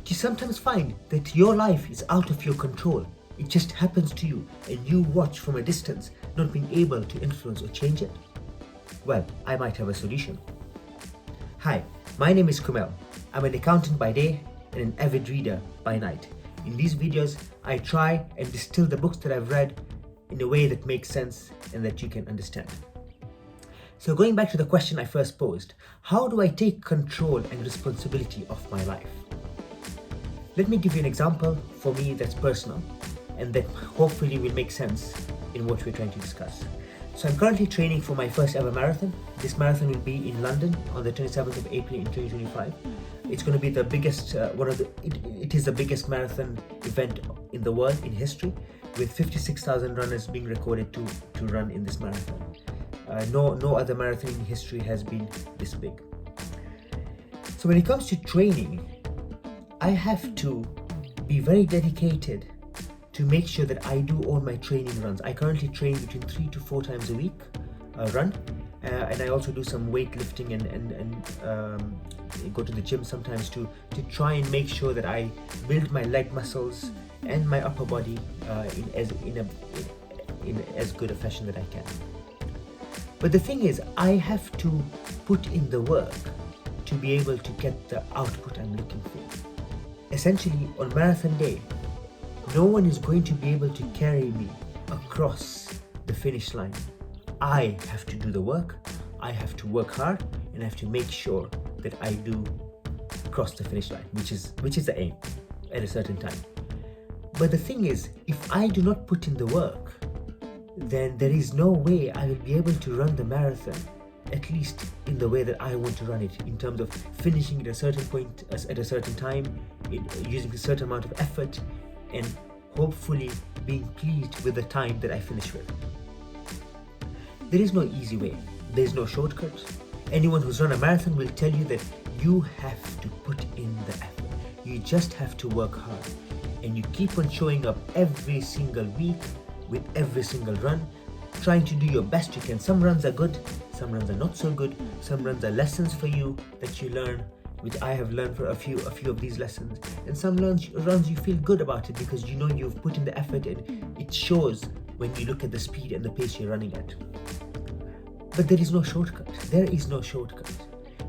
Do you sometimes find that your life is out of your control? It just happens to you and you watch from a distance, not being able to influence or change it? Well, I might have a solution. Hi, my name is Kumel. I'm an accountant by day and an avid reader by night. In these videos, I try and distill the books that I've read in a way that makes sense and that you can understand. So going back to the question I first posed, how do I take control and responsibility of my life? Let me give you an example for me that's personal and that hopefully will make sense in what we're trying to discuss. So I'm currently training for my first ever marathon. This marathon will be in London on the 27th of April in 2025. It's going to be the biggest, it is the biggest marathon event in the world in history, with 56,000 runners being recorded to run in this marathon. No other marathon in history has been this big. So when it comes to training, I have to be very dedicated to make sure that I do all my training runs. I currently train between 3 to 4 times a week, run, and I also do some weightlifting and go to the gym sometimes to try and make sure that I build my leg muscles and my upper body in as good a fashion that I can. But the thing is, I have to put in the work to be able to get the output I'm looking for. Essentially, on marathon day, no one is going to be able to carry me across the finish line. I have to do the work, I have to work hard, and I have to make sure that I do cross the finish line, which is the aim at a certain time. But the thing is, if I do not put in the work, then there is no way I will be able to run the marathon, at least in the way that I want to run it, in terms of finishing at a certain point, at a certain time, using a certain amount of effort, and hopefully being pleased with the time that I finish with. There is no easy way. There is no shortcut. Anyone who's run a marathon will tell you that you have to put in the effort. You just have to work hard. And you keep on showing up every single week with every single run, trying to do your best you can. Some runs are good, some runs are not so good, some runs are lessons for you that you learn, which I have learned for a few of these lessons, and some runs you feel good about it because you know you've put in the effort and it shows when you look at the speed and the pace you're running at. But there is no shortcut. There is no shortcut.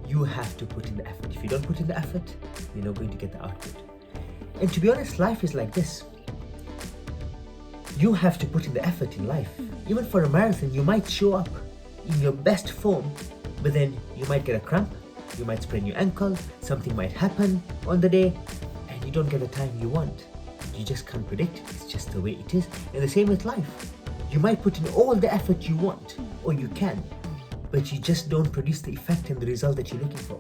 You have to put in the effort. If you don't put in the effort, you're not going to get the output. And to be honest, life is like this. You have to put in the effort in life. Even for a marathon, you might show up in your best form, but then you might get a cramp, you might sprain your ankle, something might happen on the day, and you don't get the time you want. You just can't predict. It's just the way it is. And the same with life. You might put in all the effort you want, or you can, but you just don't produce the effect and the result that you're looking for.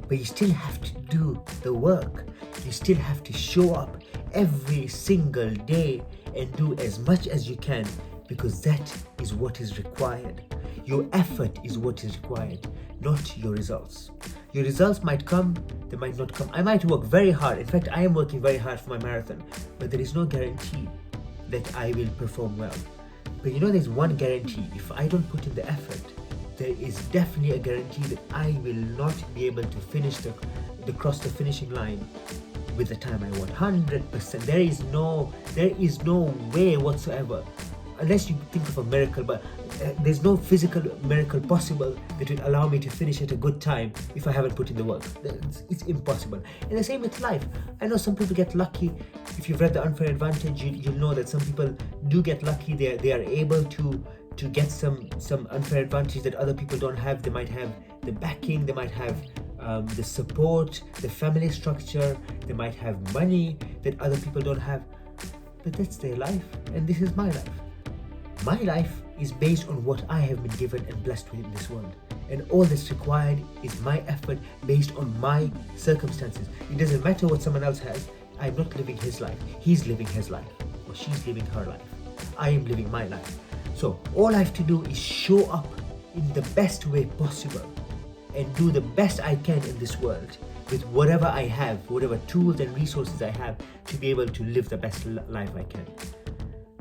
But you still have to do the work. You still have to show up every single day and do as much as you can, because that is what is required. Your effort is what is required, not your results. Your results might come, they might not come. I might work very hard. In fact, I am working very hard for my marathon, but there is no guarantee that I will perform well. But there's one guarantee. If I don't put in the effort, there is definitely a guarantee that I will not be able to finish the cross the finishing line with the time I want. 100%. There is no way whatsoever, unless you think of a miracle, but there's no physical miracle possible that will allow me to finish at a good time if I haven't put in the work. It's impossible. And the same with life. I know some people get lucky. If you've read The Unfair Advantage, you'll know that some people do get lucky. They are able to get some unfair advantage that other people don't have. They might have the backing, they might have the support, the family structure, they might have money that other people don't have. But that's their life, and this is my life. My life is based on what I have been given and blessed with in this world. And all that's required is my effort based on my circumstances. It doesn't matter what someone else has. I'm not living his life. He's living his life. Or she's living her life. I am living my life. So all I have to do is show up in the best way possible and do the best I can in this world with whatever I have, whatever tools and resources I have to be able to live the best life I can.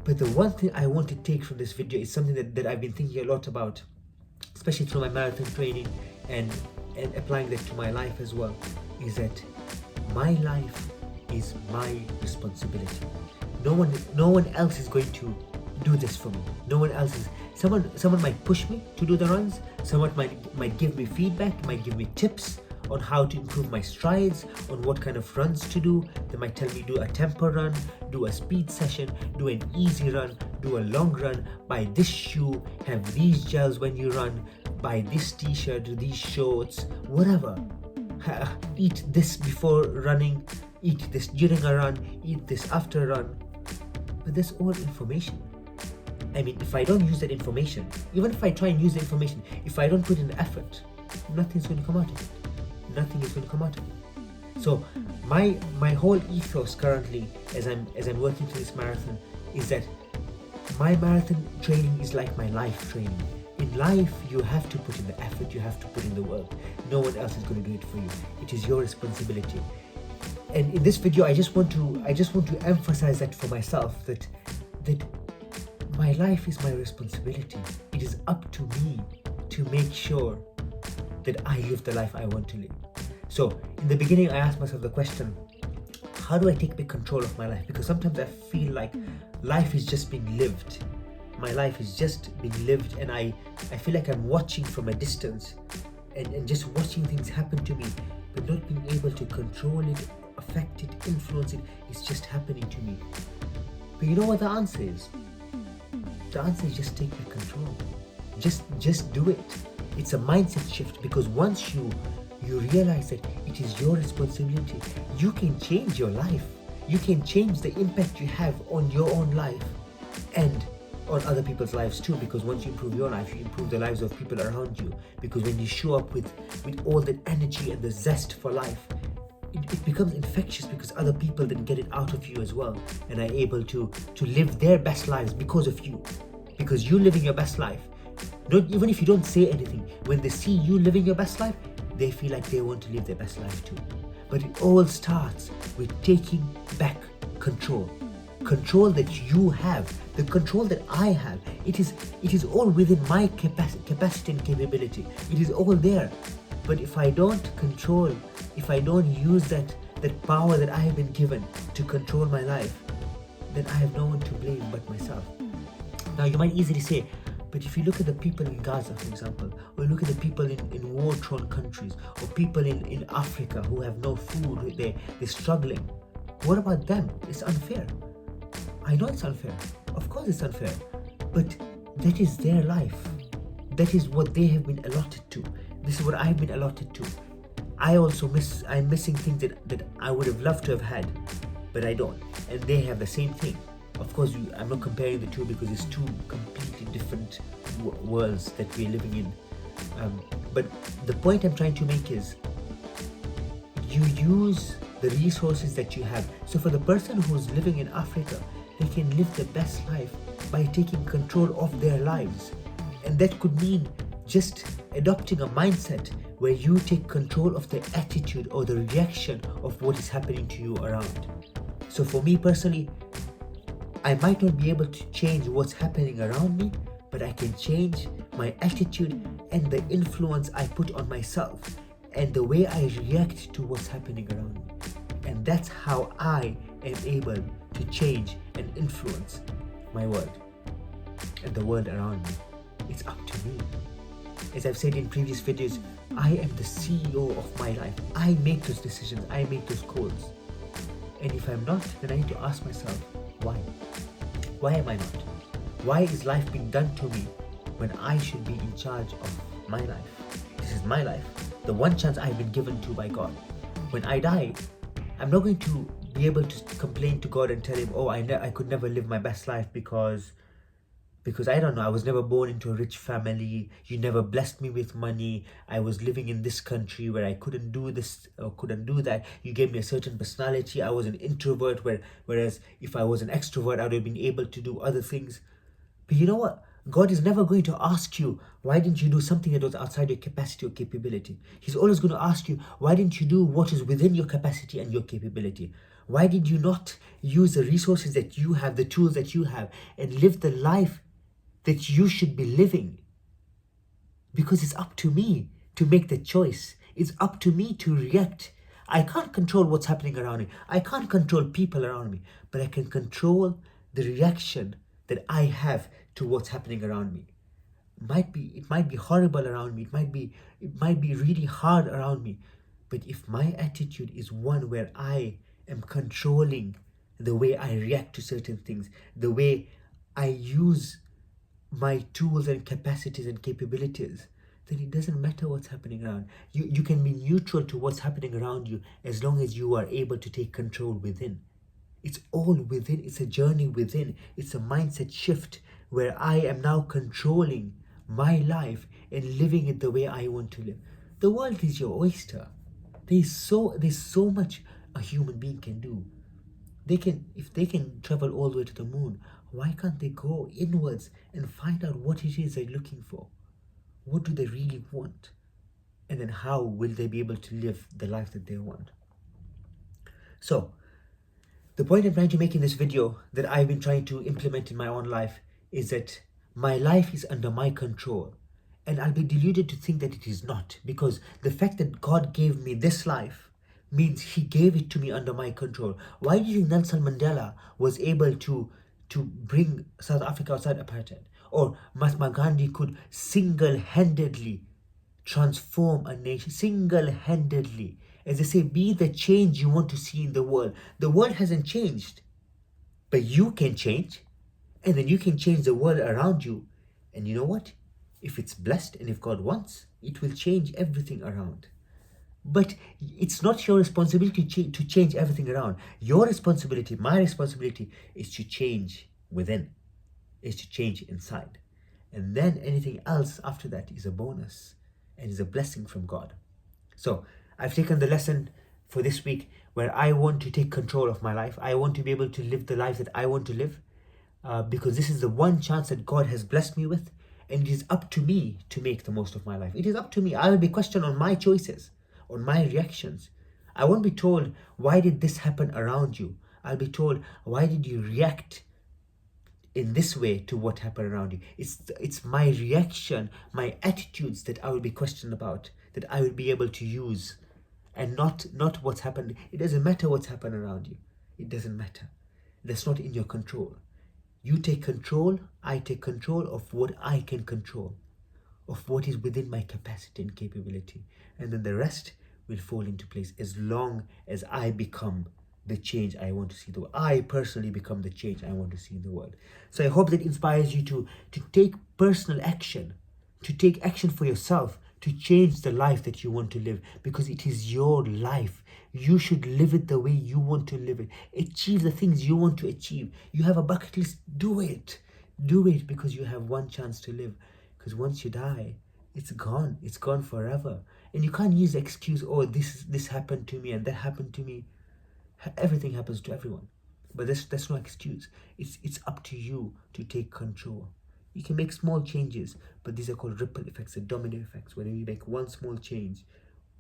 But the one thing I want to take from this video is something that I've been thinking a lot about, especially through my marathon training and applying that to my life as well, is that My life is my responsibility. No one else is going to do this for me. No one else is. Someone might push me to do the runs. Someone might give me feedback, might give me tips on how to improve my strides, on what kind of runs to do. They might tell me do a tempo run, do a speed session, do an easy run, do a long run, buy this shoe, have these gels when you run, buy this t-shirt, these shorts, whatever. Eat this before running, eat this during a run, eat this after a run. But that's all information. I mean, if I don't use that information, even if I try and use the information, if I don't put in the effort, nothing's going to come out of it. Nothing is going to come out of it. So my whole ethos currently, as I'm working through this marathon, is that my marathon training is like my life training. In life, you have to put in the effort, you have to put in the work. No one else is going to do it for you. It is your responsibility. And in this video, I just want to emphasize that for myself, that my life is my responsibility. It is up to me to make sure that I live the life I want to live. So in the beginning, I asked myself the question, how do I take back control of my life? Because sometimes I feel like life is just being lived. My life is just being lived, and I feel like I'm watching from a distance and just watching things happen to me, but not being able to control it, affect it, influence it. It's just happening to me. But you know what the answer is? The answer is just take back control. Just do it. It's a mindset shift, because once you realize that it is your responsibility, you can change your life. You can change the impact you have on your own life and on other people's lives too, because once you improve your life, you improve the lives of people around you. Because when you show up with all that energy and the zest for life, it becomes infectious, because other people then get it out of you as well and are able to live their best lives because of you. Because you living your best life, even if you don't say anything, when they see you living your best life, they feel like they want to live their best life too. But it all starts with taking back control. Control that you have, the control that I have. It is all within my capacity and capability. It is all there. But if I don't control, if I don't use that power that I have been given to control my life, then I have no one to blame but myself. Now you might easily say, but if you look at the people in Gaza, for example, or look at the people in war-torn countries, or people in Africa who have no food, they're struggling, what about them? It's unfair. I know it's unfair. Of course it's unfair. But that is their life. That is what they have been allotted to. This is what I've been allotted to. I'm missing things that I would have loved to have had, but I don't. And they have the same thing. Of course, I'm not comparing the two, because it's two completely different worlds that we're living in. But the point I'm trying to make is, you use the resources that you have. So for the person who's living in Africa, they can live the best life by taking control of their lives. And that could mean just adopting a mindset where you take control of the attitude or the reaction of what is happening to you around. So for me personally, I might not be able to change what's happening around me, but I can change my attitude and the influence I put on myself and the way I react to what's happening around me. And that's how I am able to change and influence my world and the world around me. It's up to me. As I've said in previous videos, I am the CEO of my life. I make those decisions, I make those calls. And if I'm not, then I need to ask myself, why? Why am I not? Why is life being done to me when I should be in charge of my life? This is my life, the one chance I've been given to by God. When I die, I'm not going to be able to complain to God and tell him, oh, I could never live my best life because I don't know, I was never born into a rich family, you never blessed me with money, I was living in this country where I couldn't do this or couldn't do that, you gave me a certain personality, I was an introvert, whereas if I was an extrovert, I would have been able to do other things. But you know what? God is never going to ask you, why didn't you do something that was outside your capacity or capability? He's always going to ask you, why didn't you do what is within your capacity and your capability? Why did you not use the resources that you have, the tools that you have, and live the life that you should be living? Because it's up to me to make the choice. It's up to me to react. I can't control what's happening around me. I can't control people around me, but I can control the reaction that I have to what's happening around me. It might be horrible around me. It might be really hard around me. But if my attitude is one where I am controlling the way I react to certain things, the way I use my tools and capacities and capabilities, then it doesn't matter what's happening around. You can be neutral to what's happening around you as long as you are able to take control within. It's all within. It's a journey within. It's a mindset shift where I am now controlling my life and living it the way I want to live. The world is your oyster. There's so much a human being can do. If they can travel all the way to the moon, why can't they go inwards and find out what it is they're looking for? What do they really want? And then how will they be able to live the life that they want? So, the point I'm trying to make in this video, that I've been trying to implement in my own life, is that my life is under my control. And I'll be deluded to think that it is not, because the fact that God gave me this life means He gave it to me under my control. Why do you think Nelson Mandela was able to bring South Africa outside apartheid? Or Mahatma Gandhi could single-handedly transform a nation, single-handedly? As they say, be the change you want to see in the world. The world hasn't changed, but you can change, and then you can change the world around you. And you know what? If it's blessed and if God wants, it will change everything around. But it's not your responsibility to change everything around. Your responsibility, my responsibility, is to change within, is to change inside. And then anything else after that is a bonus and is a blessing from God. So I've taken the lesson for this week where I want to take control of my life. I want to be able to live the life that I want to live, because this is the one chance that God has blessed me with, and it is up to me to make the most of my life. It is up to me. I will be questioned on my choices, on my reactions. I won't be told, why did this happen around you? I'll be told, why did you react in this way to what happened around you? It's my reaction, my attitudes that I will be questioned about, that I will be able to use, and not what's happened. It doesn't matter what's happened around you. It doesn't matter. That's not in your control. You take control, I take control of what I can control, of what is within my capacity and capability. And then the rest will fall into place as long as I become the change I want to see the world. I personally become the change I want to see in the world. So I hope that inspires you to take personal action, to take action for yourself, to change the life that you want to live, because it is your life. You should live it the way you want to live it. Achieve the things you want to achieve. You have a bucket list, do it. Do it, because you have one chance to live. Because once you die, it's gone. It's gone forever. And you can't use the excuse, oh, this happened to me and that happened to me. Everything happens to everyone. But that's no excuse. It's up to you to take control. You can make small changes, but these are called ripple effects, the domino effects. When you make one small change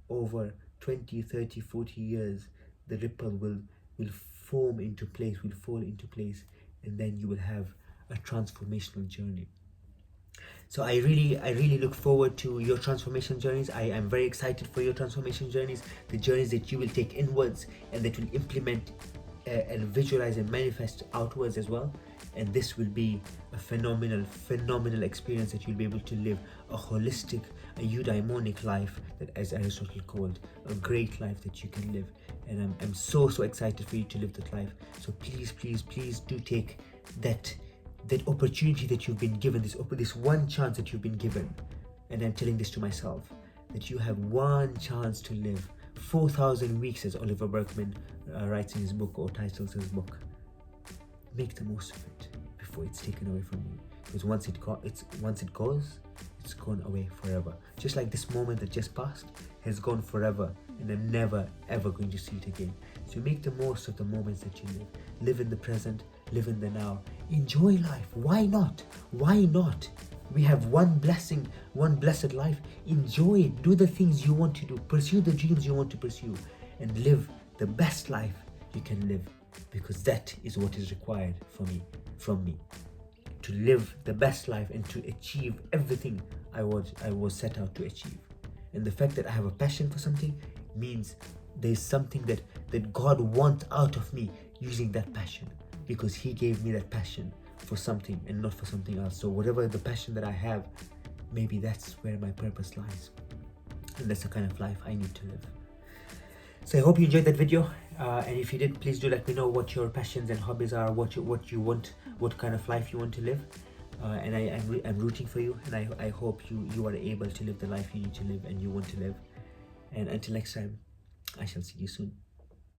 over 20, 30, 40 years, the ripple will form into place, will fall into place, and then you will have a transformational journey. So I really look forward to your transformation journeys. I am very excited for your transformation journeys, the journeys that you will take inwards and that will implement and visualize and manifest outwards as well. And this will be a phenomenal experience that you'll be able to live a holistic, a eudaimonic life, that, as Aristotle called, a great life that you can live. And I'm so excited for you to live that life. So please do take that opportunity that you've been given, this one chance that you've been given. And I'm telling this to myself, that you have one chance to live 4,000 weeks, as Oliver Berkman writes in his book, or titles his book. Make the most of it before it's taken away from you, because once it goes, it's gone away forever. Just like this moment that just passed has gone forever, and I'm never ever going to see it again. So make the most of the moments that you live in the present, live in the now, enjoy life. Why not? We have one blessing, one blessed life. Enjoy it. Do the things you want to do, pursue the dreams you want to pursue, and live the best life you can live, because that is what is required from me, to live the best life and to achieve everything I was set out to achieve. And the fact that I have a passion for something means there's something that God wants out of me using that passion, because He gave me that passion for something and not for something else. So whatever the passion that I have, maybe that's where my purpose lies, and that's the kind of life I need to live. So I hope you enjoyed that video, and if you did, please do let me know what your passions and hobbies are, what you want, what kind of life you want to live, and I'm rooting for you, and I hope you are able to live the life you need to live and you want to live. And until next time, I shall see you soon.